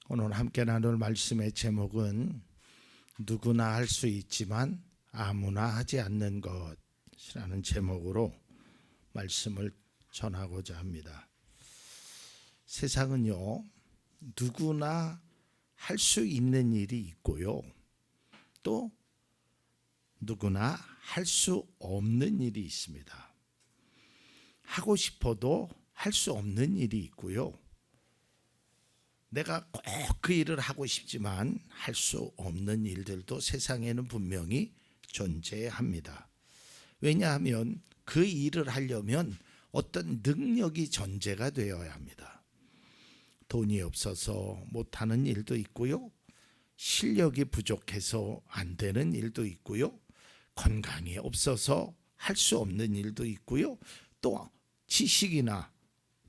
오늘 함께 나눌 말씀의 제목은 누구나 할 수 있지만 아무나 하지 않는 것이라는 제목으로 말씀을 전하고자 합니다. 세상은요, 누구나 할 수 있는 일이 있고요, 또 누구나 할 수 없는 일이 있습니다. 하고 싶어도 할 수 없는 일이 있고요, 내가 꼭 그 일을 하고 싶지만 할 수 없는 일들도 세상에는 분명히 존재합니다. 왜냐하면 그 일을 하려면 어떤 능력이 전제가 되어야 합니다. 돈이 없어서 못하는 일도 있고요, 실력이 부족해서 안 되는 일도 있고요, 건강이 없어서 할 수 없는 일도 있고요, 또 지식이나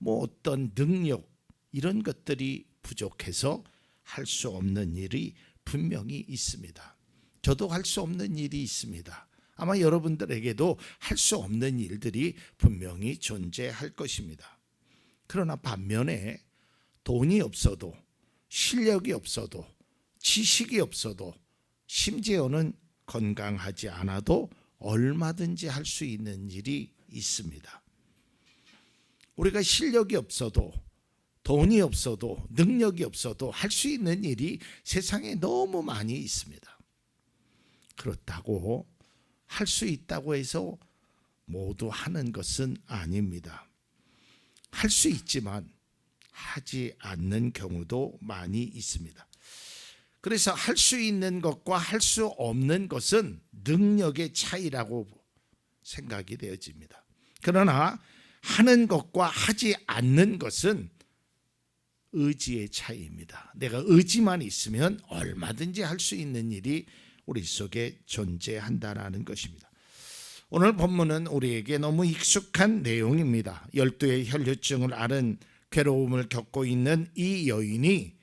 어떤 능력 이런 것들이 부족해서 할 수 없는 일이 분명히 있습니다. 저도 할 수 없는 일이 있습니다. 아마 여러분들에게도 할 수 없는 일들이 분명히 존재할 것입니다. 그러나 반면에 돈이 없어도, 실력이 없어도, 지식이 없어도, 심지어는 건강하지 않아도 얼마든지 할 수 있는 일이 있습니다. 우리가 실력이 없어도, 돈이 없어도, 능력이 없어도 할 수 있는 일이 세상에 너무 많이 있습니다. 그렇다고 할 수 있다고 해서 모두 하는 것은 아닙니다. 할 수 있지만 하지 않는 경우도 많이 있습니다. 그래서 할 수 있는 것과 할 수 없는 것은 능력의 차이라고 생각이 되어집니다. 그러나 하는 것과 하지 않는 것은 의지의 차이입니다. 내가 의지만 있으면 얼마든지 할 수 있는 일이 우리 속에 존재한다는 것입니다. 오늘 본문은 우리에게 너무 익숙한 내용입니다. 12의 혈류증을 앓은 괴로움을 겪고 있는 이 여인이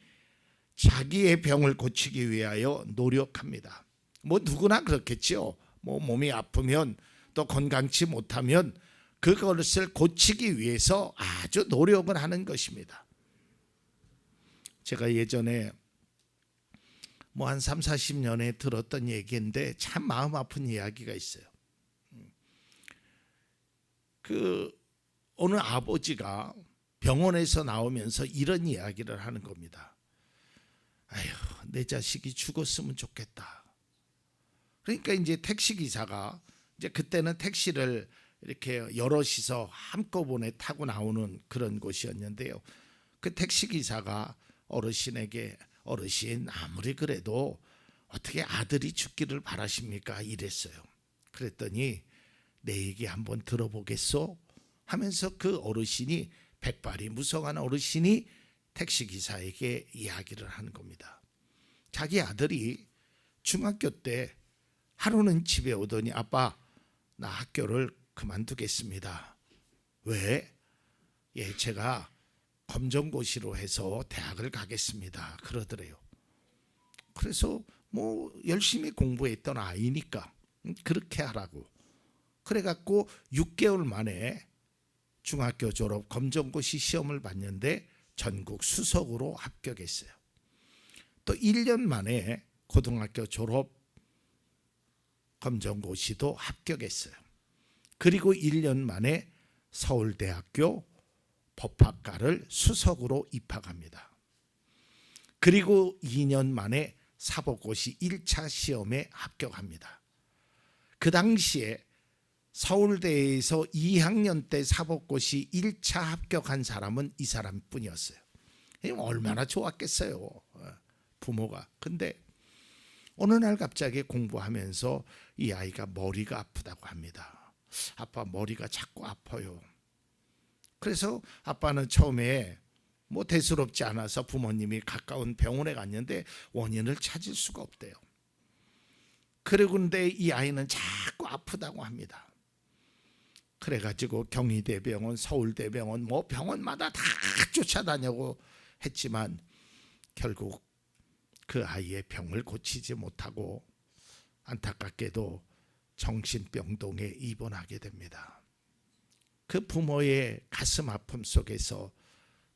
자기의 병을 고치기 위하여 노력합니다. 누구나 그렇겠죠. 몸이 아프면 또 건강치 못하면 그것을 고치기 위해서 아주 노력을 하는 것입니다. 제가 예전에 한 3, 40년에 들었던 얘기인데 참 마음 아픈 이야기가 있어요. 어느 아버지가 병원에서 나오면서 이런 이야기를 하는 겁니다. 아휴, 내 자식이 죽었으면 좋겠다. 그러니까 이제 택시기사가, 이제 그때는 택시를 이렇게 여럿이서 한꺼번에 타고 나오는 그런 곳이었는데요, 그 택시기사가 어르신에게, 어르신 아무리 그래도 어떻게 아들이 죽기를 바라십니까? 이랬어요. 그랬더니 내 얘기 한번 들어보겠소? 하면서 그 어르신이, 백발이 무성한 어르신이 택시기사에게 이야기를 하는 겁니다. 자기 아들이 중학교 때 하루는 집에 오더니 아빠, 나 학교를 그만두겠습니다. 왜? 제가 검정고시로 해서 대학을 가겠습니다. 그러더래요. 그래서 열심히 공부했던 아이니까 그렇게 하라고. 그래갖고 6개월 만에 중학교 졸업 검정고시 시험을 봤는데 전국 수석으로 합격했어요. 또 1년 만에 고등학교 졸업 검정고시도 합격했어요. 그리고 1년 만에 서울대학교 법학과를 수석으로 입학합니다. 그리고 2년 만에 사법고시 1차 시험에 합격합니다. 그 당시에 서울대에서 2학년 때 사법고시 1차 합격한 사람은 이 사람뿐이었어요. 얼마나 좋았겠어요, 부모가. 근데 어느 날 갑자기 공부하면서 이 아이가 머리가 아프다고 합니다. 아빠, 머리가 자꾸 아파요. 그래서 아빠는 처음에 대수롭지 않아서 부모님이 가까운 병원에 갔는데 원인을 찾을 수가 없대요. 그런데 이 아이는 자꾸 아프다고 합니다. 그래가지고 경희대병원, 서울대병원, 병원마다 다 쫓아다니고 했지만 결국 그 아이의 병을 고치지 못하고 안타깝게도 정신병동에 입원하게 됩니다. 그 부모의 가슴 아픔 속에서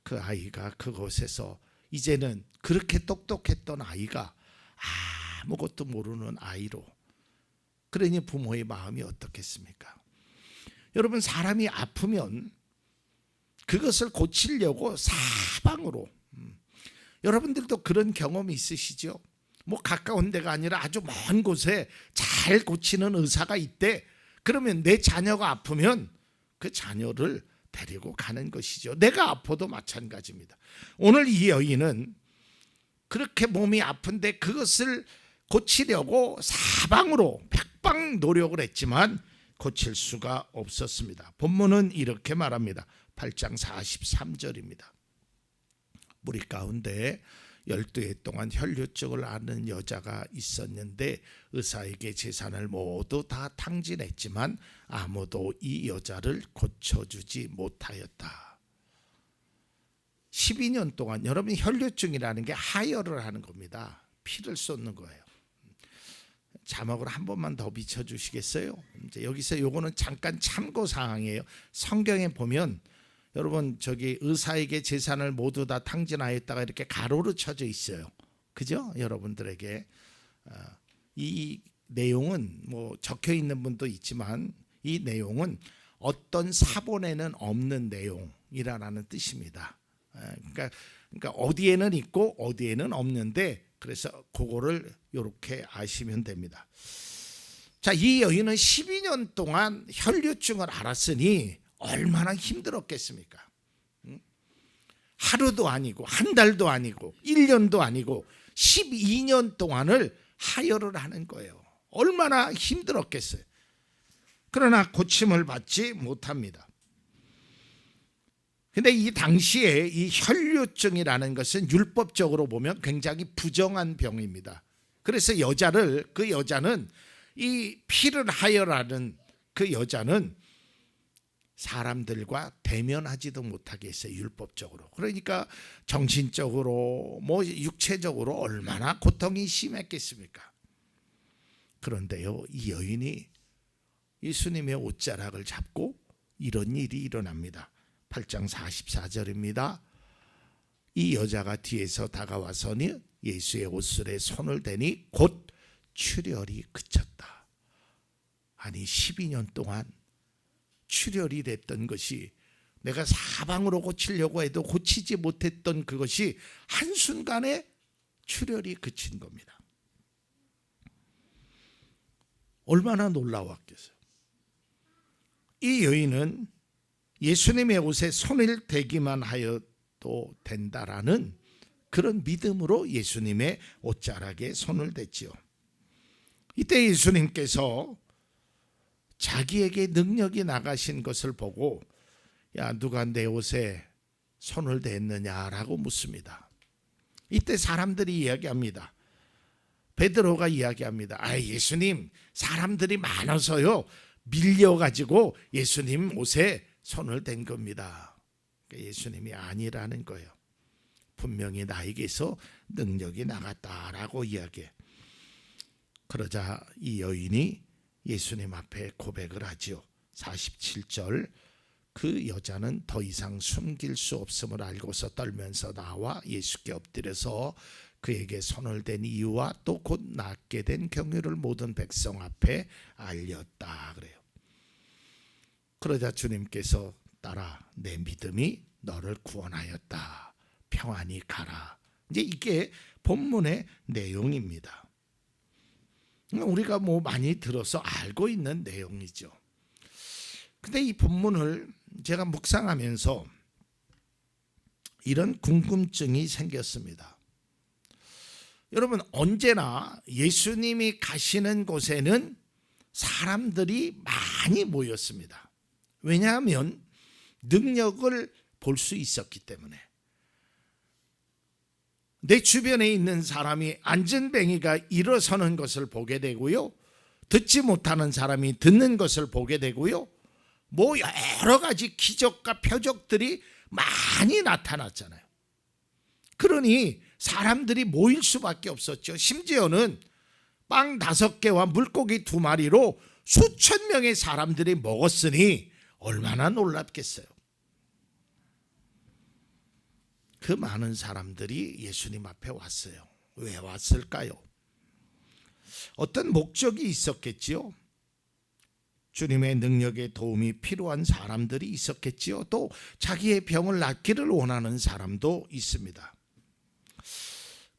그 아이가 그곳에서 이제는 그렇게 똑똑했던 아이가 아무것도 모르는 아이로. 그러니 부모의 마음이 어떻겠습니까? 여러분, 사람이 아프면 그것을 고치려고 사방으로, 여러분들도 그런 경험이 있으시죠? 뭐 가까운 데가 아니라 아주 먼 곳에 잘 고치는 의사가 있대. 그러면 내 자녀가 아프면 그 자녀를 데리고 가는 것이죠. 내가 아파도 마찬가지입니다. 오늘 이 여인은 그렇게 몸이 아픈데 그것을 고치려고 사방으로 백방 노력을 했지만 고칠 수가 없었습니다. 본문은 이렇게 말합니다. 8장 43절입니다. 무리 가운데 12해 동안 혈류증을 앓는 여자가 있었는데 의사에게 재산을 모두 다 탕진했지만 아무도 이 여자를 고쳐주지 못하였다. 12년 동안, 여러분, 혈류증이라는 게 하혈을 하는 겁니다. 피를 쏟는 거예요. 자막으로 한 번만 더 비춰주시겠어요? 이제 여기서 요거는 잠깐 참고 사항이에요. 성경에 보면 여러분, 저기 의사에게 재산을 모두 다 탕진하였다가 이렇게 가로로 쳐져 있어요. 그죠? 여러분들에게 이 내용은 뭐 적혀 있는 분도 있지만 이 내용은 어떤 사본에는 없는 내용이라는 뜻입니다. 그러니까 어디에는 있고 어디에는 없는데, 그래서 그거를 이렇게 아시면 됩니다. 자, 이 여인은 12년 동안 혈류증을 앓았으니 얼마나 힘들었겠습니까? 하루도 아니고 한 달도 아니고 1년도 아니고 12년 동안을 하혈을 하는 거예요. 얼마나 힘들었겠어요. 그러나 고침을 받지 못합니다. 근데 이 당시에 이 혈류증이라는 것은 율법적으로 보면 굉장히 부정한 병입니다. 그래서 그 여자는 이 피를 하혈하는 그 여자는 사람들과 대면하지도 못하게 했어요. 율법적으로. 그러니까 정신적으로 뭐 육체적으로 얼마나 고통이 심했겠습니까? 그런데요, 이 여인이 예수님의 옷자락을 잡고 이런 일이 일어납니다. 8장 44절입니다. 이 여자가 뒤에서 다가와서니 예수의 옷술에 손을 대니 곧 출혈이 그쳤다. 아니, 12년 동안 출혈이 됐던 것이, 내가 사방으로 고치려고 해도 고치지 못했던 그것이 한순간에 출혈이 그친 겁니다. 얼마나 놀라웠겠어요. 이 여인은 예수님의 옷에 손을 대기만 하여도 된다라는 그런 믿음으로 예수님의 옷자락에 손을 댔지요. 이때 예수님께서 자기에게 능력이 나가신 것을 보고, 야, 누가 내 옷에 손을 댔느냐라고 묻습니다. 이때 사람들이 이야기합니다. 베드로가 이야기합니다. 예수님, 사람들이 많아서요 밀려가지고 예수님 옷에 손을 댄 겁니다. 그러니까 예수님이 아니라는 거예요. 분명히 나에게서 능력이 나갔다라고 이야기해. 그러자 이 여인이 예수님 앞에 고백을 하지요. 47절, 그 여자는 더 이상 숨길 수 없음을 알고서 떨면서 나와 예수께 엎드려서 그에게 손을 댄 이유와 또 곧 낫게 된 경유를 모든 백성 앞에 알렸다 그래요. 그러자 주님께서 따라 내 믿음이 너를 구원하였다. 평안히 가라. 이제 이게 본문의 내용입니다. 우리가 뭐 많이 들어서 알고 있는 내용이죠. 근데 이 본문을 제가 묵상하면서 이런 궁금증이 생겼습니다. 여러분, 언제나 예수님이 가시는 곳에는 사람들이 많이 모였습니다. 왜냐하면 능력을 볼 수 있었기 때문에. 내 주변에 있는 사람이 안전뱅이가 일어서는 것을 보게 되고요, 듣지 못하는 사람이 듣는 것을 보게 되고요, 뭐 여러 가지 기적과 표적들이 많이 나타났잖아요. 그러니 사람들이 모일 수밖에 없었죠. 심지어는 빵 5개와 물고기 2마리로 수천 명의 사람들이 먹었으니 얼마나 놀랍겠어요. 그 많은 사람들이 예수님 앞에 왔어요. 왜 왔을까요? 어떤 목적이 있었겠지요. 주님의 능력에 도움이 필요한 사람들이 있었겠지요. 또 자기의 병을 낫기를 원하는 사람도 있습니다.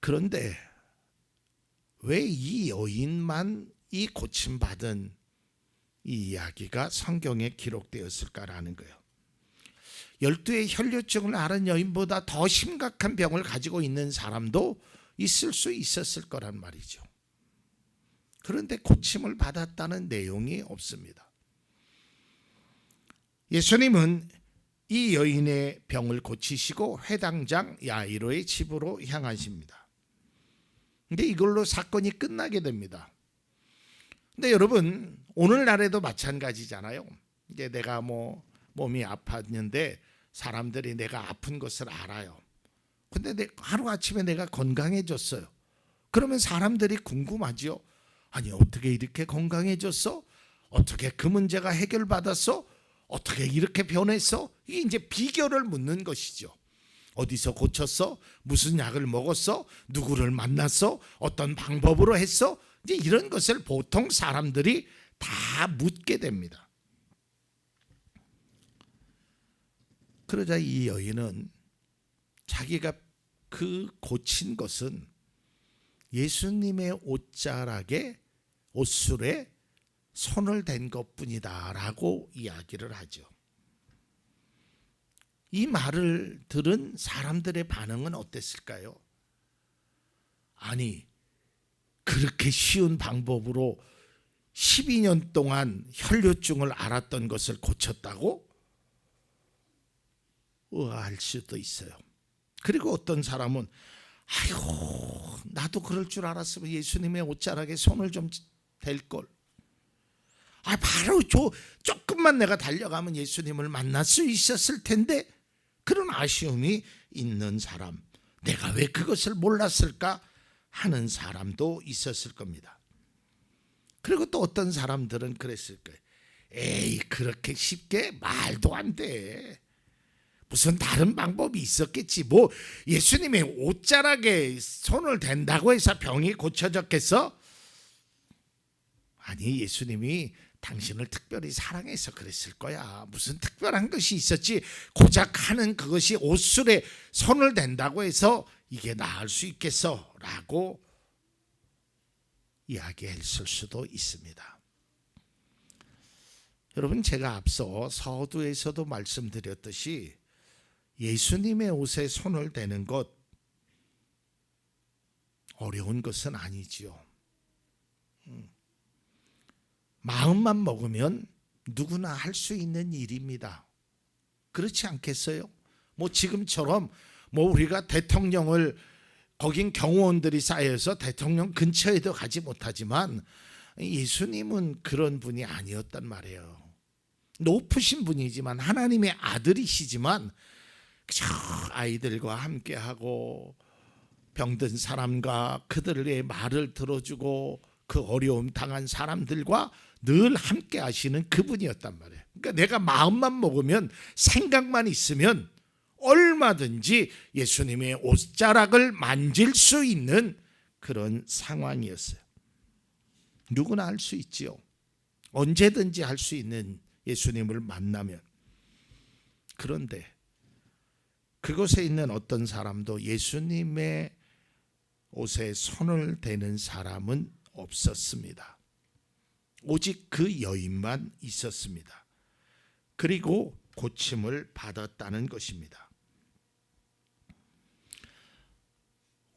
그런데 왜 이 여인만 이 고침받은 이 이야기가 성경에 기록되었을까라는 거예요. 12의 혈류증을 앓은 여인보다 더 심각한 병을 가지고 있는 사람도 있을 수 있었을 거란 말이죠. 그런데 고침을 받았다는 내용이 없습니다. 예수님은 이 여인의 병을 고치시고 회당장 야이로의 집으로 향하십니다. 근데 이걸로 사건이 끝나게 됩니다. 근데 여러분, 오늘날에도 마찬가지잖아요. 이제 내가 몸이 아팠는데 사람들이 내가 아픈 것을 알아요. 근데 하루아침에 내가 건강해졌어요. 그러면 사람들이 궁금하죠. 아니, 어떻게 이렇게 건강해졌어? 어떻게 그 문제가 해결받았어? 어떻게 이렇게 변했어? 이게 이제 비결을 묻는 것이죠. 어디서 고쳤어? 무슨 약을 먹었어? 누구를 만났어? 어떤 방법으로 했어? 이제 이런 것을 보통 사람들이 다 묻게 됩니다. 그러자 이 여인은 자기가 그 고친 것은 예수님의 옷자락에 옷술에 손을 댄 것뿐이다 라고 이야기를 하죠. 이 말을 들은 사람들의 반응은 어땠을까요? 아니, 그렇게 쉬운 방법으로 12년 동안 혈류증을 앓았던 것을 고쳤다고? 의아할 수도 있어요. 그리고 어떤 사람은 아이고, 나도 그럴 줄 알았으면 예수님의 옷자락에 손을 좀 댈 걸. 바로 조금만 내가 달려가면 예수님을 만날 수 있었을 텐데, 그런 아쉬움이 있는 사람, 내가 왜 그것을 몰랐을까 하는 사람도 있었을 겁니다. 그리고 또 어떤 사람들은 그랬을 거예요. 에이, 그렇게 쉽게 말도 안 돼. 무슨 다른 방법이 있었겠지. 예수님의 옷자락에 손을 댄다고 해서 병이 고쳐졌겠어? 아니, 예수님이 당신을 특별히 사랑해서 그랬을 거야. 무슨 특별한 것이 있었지. 고작 하는 그것이 옷술에 손을 댄다고 해서 이게 나을 수 있겠어? 라고 이야기했을 수도 있습니다. 여러분, 제가 앞서 서두에서도 말씀드렸듯이 예수님의 옷에 손을 대는 것 어려운 것은 아니지요. 마음만 먹으면 누구나 할 수 있는 일입니다. 그렇지 않겠어요? 지금처럼 우리가 대통령을, 거긴 경호원들이 쌓여서 대통령 근처에도 가지 못하지만 예수님은 그런 분이 아니었단 말이에요. 높으신 분이지만, 하나님의 아들이시지만 저 아이들과 함께하고 병든 사람과 그들의 말을 들어주고 그 어려움 당한 사람들과 늘 함께 하시는 그분이었단 말이에요. 그러니까 내가 마음만 먹으면, 생각만 있으면 얼마든지 예수님의 옷자락을 만질 수 있는 그런 상황이었어요. 누구나 할 수 있지요. 언제든지 할 수 있는 예수님을 만나면. 그런데 그곳에 있는 어떤 사람도 예수님의 옷에 손을 대는 사람은 없었습니다. 오직 그 여인만 있었습니다. 그리고 고침을 받았다는 것입니다.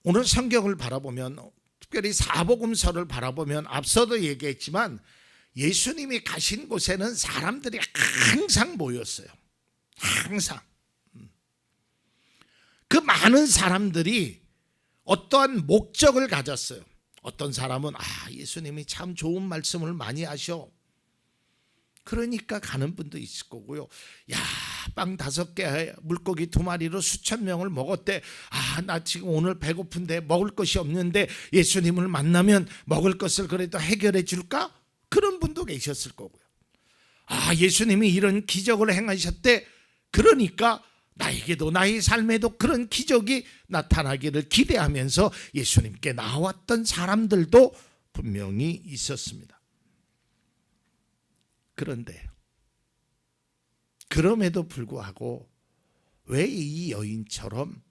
오늘 성경을 바라보면, 특별히 사복음서를 바라보면 앞서도 얘기했지만 예수님이 가신 곳에는 사람들이 항상 모였어요. 항상. 그 많은 사람들이 어떠한 목적을 가졌어요. 어떤 사람은 예수님이 참 좋은 말씀을 많이 하셔. 그러니까 가는 분도 있을 거고요. 빵 5개 물고기 2마리로 수천 명을 먹었대. 나 지금 오늘 배고픈데 먹을 것이 없는데 예수님을 만나면 먹을 것을 그래도 해결해 줄까? 그런 분도 계셨을 거고요. 예수님이 이런 기적을 행하셨대. 그러니까 나에게도 나의 삶에도 그런 기적이 나타나기를 기대하면서 예수님께 나왔던 사람들도 분명히 있었습니다. 그런데 그럼에도 불구하고 왜 이 여인처럼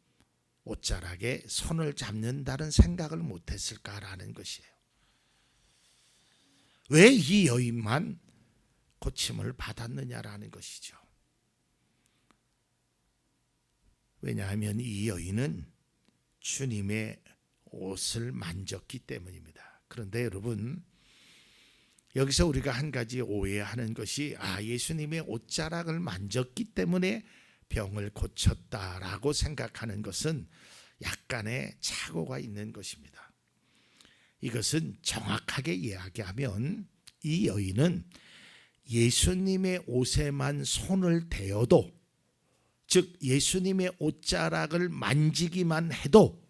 옷자락에 손을 잡는다는 생각을 못했을까라는 것이에요. 왜 이 여인만 고침을 받았느냐라는 것이죠. 왜냐하면 이 여인은 주님의 옷을 만졌기 때문입니다. 그런데 여러분, 여기서 우리가 한 가지 오해하는 것이 예수님의 옷자락을 만졌기 때문에 병을 고쳤다라고 생각하는 것은 약간의 착오가 있는 것입니다. 이것은 정확하게 이야기하면 이 여인은 예수님의 옷에만 손을 대어도, 즉 예수님의 옷자락을 만지기만 해도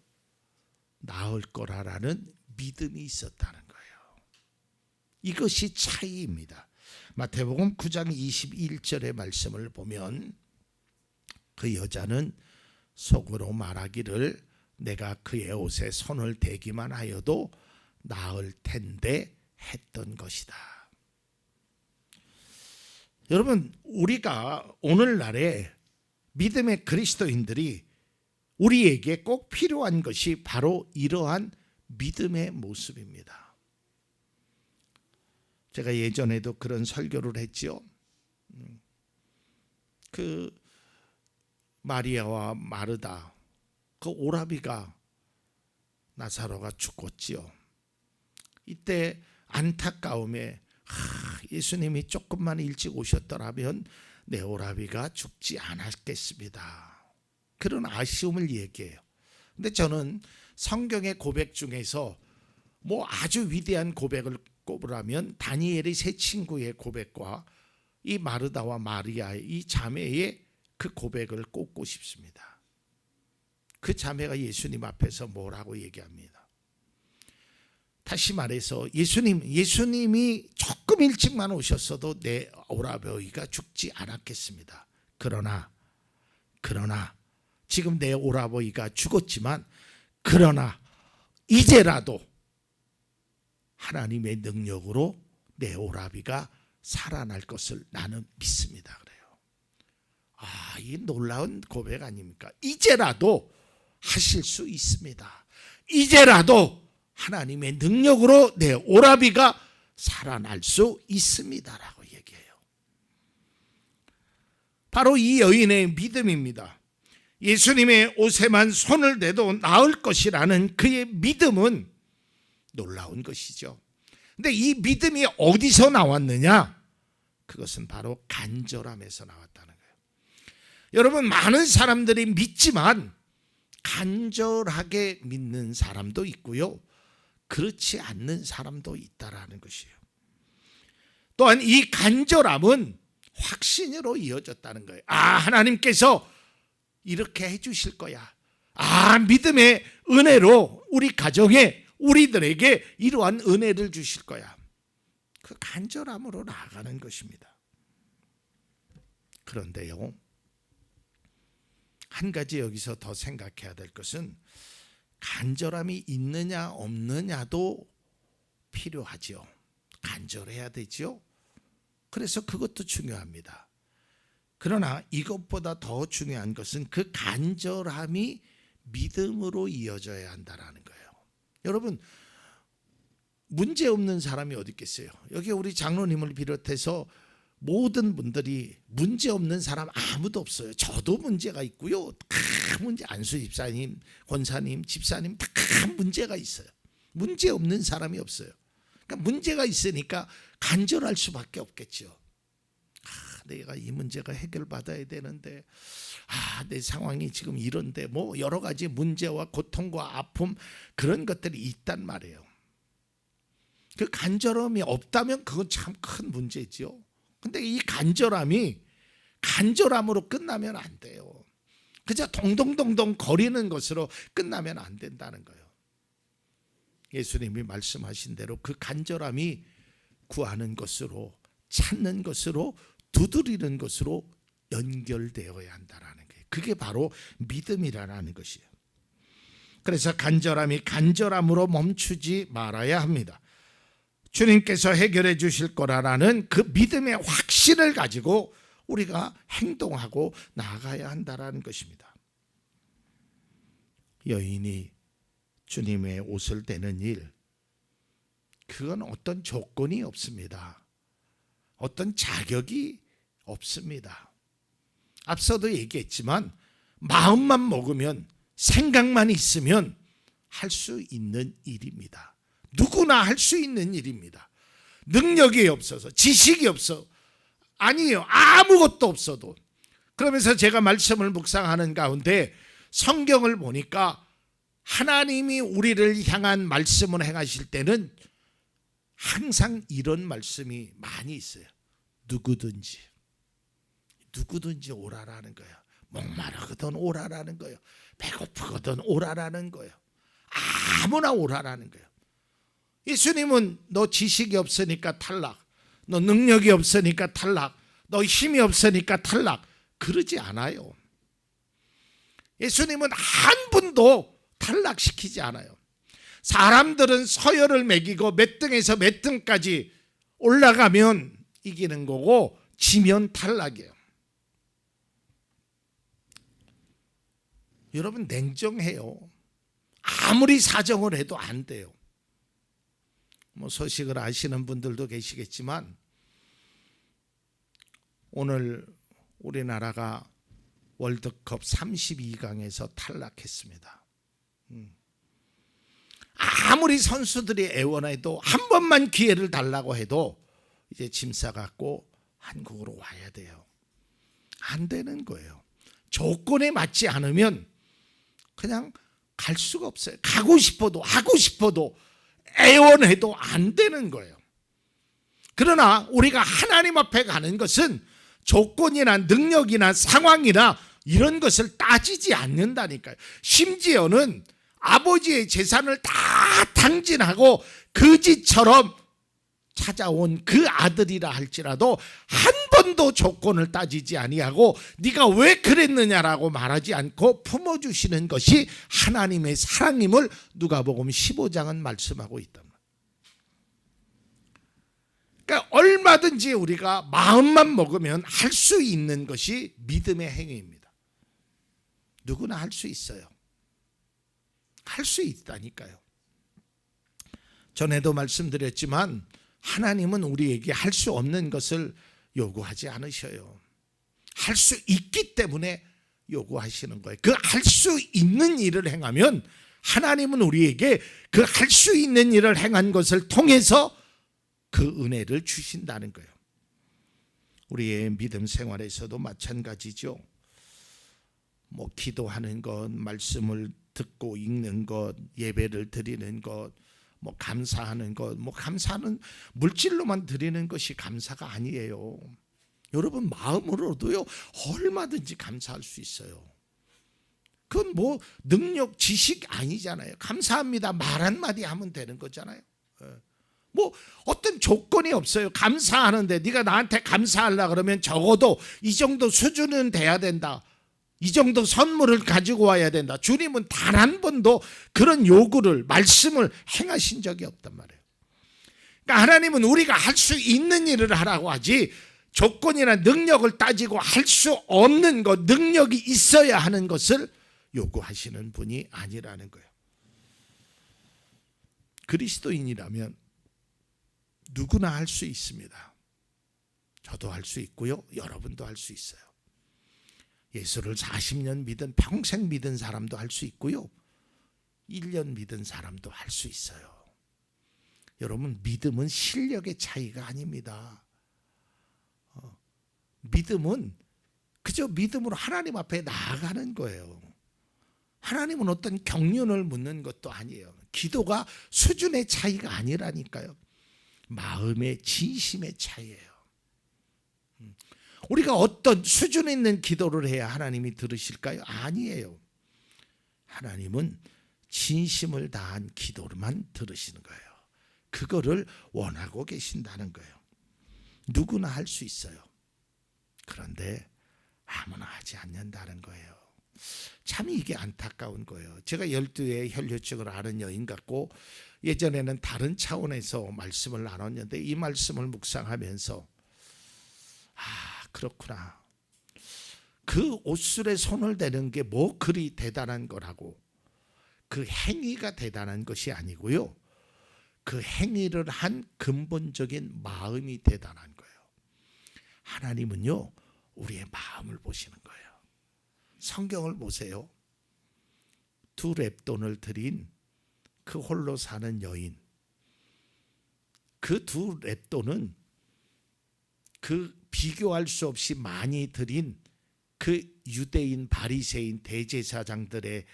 나을 거라라는 믿음이 있었다는 거예요. 이것이 차이입니다. 마태복음 9장 21절의 말씀을 보면 그 여자는 속으로 말하기를 내가 그의 옷에 손을 대기만 하여도 나을 텐데 했던 것이다. 여러분, 우리가 오늘날에 믿음의 그리스도인들이 우리에게 꼭 필요한 것이 바로 이러한 믿음의 모습입니다. 제가 예전에도 그런 설교를 했죠. 그 마리아와 마르다, 그 오라비가 나사로가 죽었지요. 이때 안타까움에 예수님이 조금만 일찍 오셨더라면 내 오라비가 죽지 않았겠습니다. 그런 아쉬움을 얘기해요. 근데 저는 성경의 고백 중에서 아주 위대한 고백을 꼽으라면 다니엘의 세 친구의 고백과 이 마르다와 마리아의 이 자매의 그 고백을 꼽고 싶습니다. 그 자매가 예수님 앞에서 뭐라고 얘기합니다. 다시 말해서 예수님이 조금 일찍만 오셨어도 내 오라버이가 죽지 않았겠습니다. 그러나 지금 내 오라버이가 죽었지만 그러나 이제라도 하나님의 능력으로 내 오라비가 살아날 것을 나는 믿습니다. 그래요. 이 놀라운 고백 아닙니까? 이제라도 하실 수 있습니다. 이제라도 하나님의 능력으로 내 오라비가 살아날 수 있습니다라고 얘기해요. 바로 이 여인의 믿음입니다. 예수님의 옷에만 손을 대도 나을 것이라는 그의 믿음은 놀라운 것이죠. 근데 이 믿음이 어디서 나왔느냐? 그것은 바로 간절함에서 나왔다는 거예요. 여러분, 많은 사람들이 믿지만 간절하게 믿는 사람도 있고요, 그렇지 않는 사람도 있다라는 것이에요. 또한 이 간절함은 확신으로 이어졌다는 거예요. 하나님께서 이렇게 해주실 거야. 믿음의 은혜로 우리 가정에, 우리들에게 이러한 은혜를 주실 거야. 그 간절함으로 나아가는 것입니다. 그런데요, 한 가지 여기서 더 생각해야 될 것은 간절함이 있느냐 없느냐도 필요하죠. 간절해야 되죠. 그래서 그것도 중요합니다. 그러나 이것보다 더 중요한 것은 그 간절함이 믿음으로 이어져야 한다는 거예요. 여러분, 문제 없는 사람이 어디 있겠어요? 여기 우리 장로님을 비롯해서 모든 분들이 문제 없는 사람 아무도 없어요. 저도 문제가 있고요. 다 문제, 안수 집사님, 권사님, 집사님 다 문제가 있어요. 문제 없는 사람이 없어요. 그러니까 문제가 있으니까 간절할 수밖에 없겠죠. 내가 이 문제가 해결받아야 되는데, 내 상황이 지금 이런데, 여러 가지 문제와 고통과 아픔, 그런 것들이 있단 말이에요. 그 간절함이 없다면 그건 참 큰 문제죠. 근데 이 간절함이 간절함으로 끝나면 안 돼요. 그저 동동동동 거리는 것으로 끝나면 안 된다는 거예요. 예수님이 말씀하신 대로 그 간절함이 구하는 것으로, 찾는 것으로, 두드리는 것으로 연결되어야 한다는 거예요. 그게 바로 믿음이라는 것이에요. 그래서 간절함이 간절함으로 멈추지 말아야 합니다. 주님께서 해결해 주실 거라는 그 믿음의 확신을 가지고 우리가 행동하고 나아가야 한다는 것입니다. 여인이 주님의 옷을 대는 일, 그건 어떤 조건이 없습니다. 어떤 자격이 없습니다. 앞서도 얘기했지만 마음만 먹으면, 생각만 있으면 할 수 있는 일입니다. 누구나 할 수 있는 일입니다. 능력이 없어서, 지식이 없어, 아니에요. 아무것도 없어도. 그러면서 제가 말씀을 묵상하는 가운데 성경을 보니까 하나님이 우리를 향한 말씀을 행하실 때는 항상 이런 말씀이 많이 있어요. 누구든지 오라라는 거예요. 목마르거든 오라라는 거예요. 배고프거든 오라라는 거예요. 아무나 오라라는 거예요. 예수님은 너 지식이 없으니까 탈락, 너 능력이 없으니까 탈락, 너 힘이 없으니까 탈락, 그러지 않아요. 예수님은 한 분도 탈락시키지 않아요. 사람들은 서열을 매기고 몇 등에서 몇 등까지 올라가면 이기는 거고 지면 탈락이에요. 여러분 냉정해요. 아무리 사정을 해도 안 돼요. 뭐 소식을 아시는 분들도 계시겠지만 오늘 우리나라가 월드컵 32강에서 탈락했습니다. 아무리 선수들이 애원해도 한 번만 기회를 달라고 해도 이제 짐 싸갖고 한국으로 와야 돼요. 안 되는 거예요. 조건에 맞지 않으면 그냥 갈 수가 없어요. 가고 싶어도 하고 싶어도 애원해도 안 되는 거예요. 그러나 우리가 하나님 앞에 가는 것은 조건이나 능력이나 상황이나 이런 것을 따지지 않는다니까요. 심지어는 아버지의 재산을 다 탕진하고 거지처럼 찾아온 그 아들이라 할지라도 한 번도 조건을 따지지 아니하고 네가 왜 그랬느냐라고 말하지 않고 품어주시는 것이 하나님의 사랑임을 누가복음 15장은 말씀하고 있단 말이에요. 그러니까 얼마든지 우리가 마음만 먹으면 할 수 있는 것이 믿음의 행위입니다. 누구나 할 수 있어요. 할 수 있다니까요. 전에도 말씀드렸지만 하나님은 우리에게 할 수 없는 것을 요구하지 않으셔요. 할 수 있기 때문에 요구하시는 거예요. 그 할 수 있는 일을 행하면 하나님은 우리에게 그 할 수 있는 일을 행한 것을 통해서 그 은혜를 주신다는 거예요. 우리의 믿음 생활에서도 마찬가지죠. 뭐 기도하는 것, 말씀을 듣고 읽는 것, 예배를 드리는 것, 뭐 감사하는 것, 뭐 감사는 물질로만 드리는 것이 감사가 아니에요. 여러분 마음으로도요 얼마든지 감사할 수 있어요. 그건 뭐 능력, 지식 아니잖아요. 감사합니다 말 한마디 하면 되는 거잖아요. 뭐 어떤 조건이 없어요. 감사하는데 네가 나한테 감사하려고 그러면 적어도 이 정도 수준은 돼야 된다. 이 정도 선물을 가지고 와야 된다. 주님은 단 한 번도 그런 요구를, 말씀을 행하신 적이 없단 말이에요. 그러니까 하나님은 우리가 할 수 있는 일을 하라고 하지 조건이나 능력을 따지고 할 수 없는 것, 능력이 있어야 하는 것을 요구하시는 분이 아니라는 거예요. 그리스도인이라면 누구나 할 수 있습니다. 저도 할 수 있고요. 여러분도 할 수 있어요. 예수를 40년 믿은, 평생 믿은 사람도 할 수 있고요. 1년 믿은 사람도 할 수 있어요. 여러분 믿음은 실력의 차이가 아닙니다. 믿음은 그저 믿음으로 하나님 앞에 나아가는 거예요. 하나님은 어떤 경륜을 묻는 것도 아니에요. 기도가 수준의 차이가 아니라니까요. 마음의 진심의 차이예요. 우리가 어떤 수준 있는 기도를 해야 하나님이 들으실까요? 아니에요. 하나님은 진심을 다한 기도로만 들으시는 거예요. 그거를 원하고 계신다는 거예요. 누구나 할 수 있어요. 그런데 아무나 하지 않는다는 거예요. 참 이게 안타까운 거예요. 제가 12의 혈류증을 앓은 여인 같고 예전에는 다른 차원에서 말씀을 나눴는데 이 말씀을 묵상하면서 그렇구나. 그 옷술에 손을 대는 게 뭐 그리 대단한 거라고. 그 행위가 대단한 것이 아니고요. 그 행위를 한 근본적인 마음이 대단한 거예요. 하나님은요, 우리의 마음을 보시는 거예요. 성경을 보세요. 2렙돈을 드린 그 홀로 사는 여인. 그 2렙돈은 그 비교할 수 없이 많이 드린 그 유대인 바리새인 대제사장들의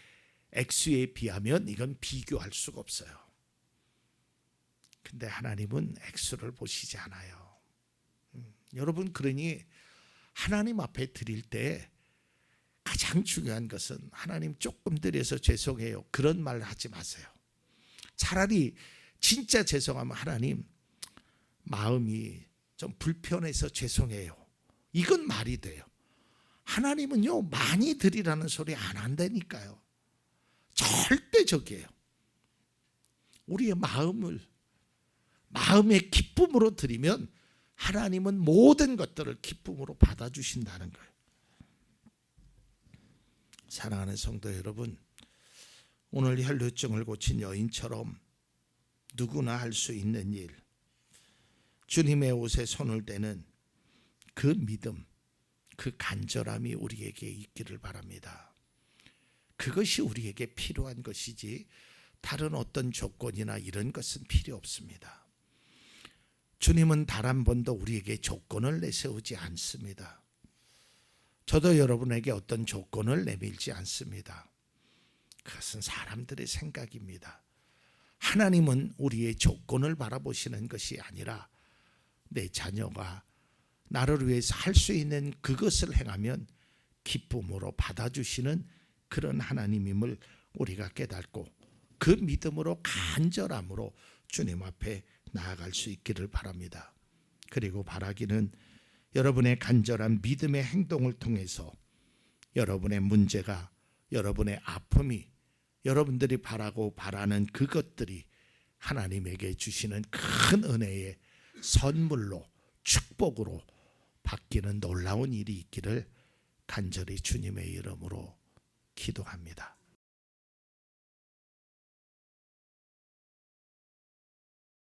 액수에 비하면 이건 비교할 수가 없어요. 근데 하나님은 액수를 보시지 않아요. 여러분, 그러니 하나님 앞에 드릴 때 가장 중요한 것은 하나님 조금 드려서 죄송해요. 그런 말 하지 마세요. 차라리 진짜 죄송하면 하나님 마음이 좀 불편해서 죄송해요. 이건 말이 돼요. 하나님은요, 많이 드리라는 소리 안 한다니까요. 절대 적이에요. 우리의 마음의 기쁨으로 드리면 하나님은 모든 것들을 기쁨으로 받아주신다는 거예요. 사랑하는 성도 여러분, 오늘 혈류증을 고친 여인처럼 누구나 할 수 있는 일, 주님의 옷에 손을 대는 그 믿음, 그 간절함이 우리에게 있기를 바랍니다. 그것이 우리에게 필요한 것이지 다른 어떤 조건이나 이런 것은 필요 없습니다. 주님은 단 한 번도 우리에게 조건을 내세우지 않습니다. 저도 여러분에게 어떤 조건을 내밀지 않습니다. 그것은 사람들의 생각입니다. 하나님은 우리의 조건을 바라보시는 것이 아니라 내 자녀가 나를 위해서 할 수 있는 그것을 행하면 기쁨으로 받아주시는 그런 하나님임을 우리가 깨닫고 그 믿음으로 간절함으로 주님 앞에 나아갈 수 있기를 바랍니다. 그리고 바라기는 여러분의 간절한 믿음의 행동을 통해서 여러분의 문제가, 여러분의 아픔이, 여러분들이 바라고 바라는 그것들이 하나님에게 주시는 큰 은혜의 선물로, 축복으로 바뀌는 놀라운 일이 있기를 간절히 주님의 이름으로 기도합니다.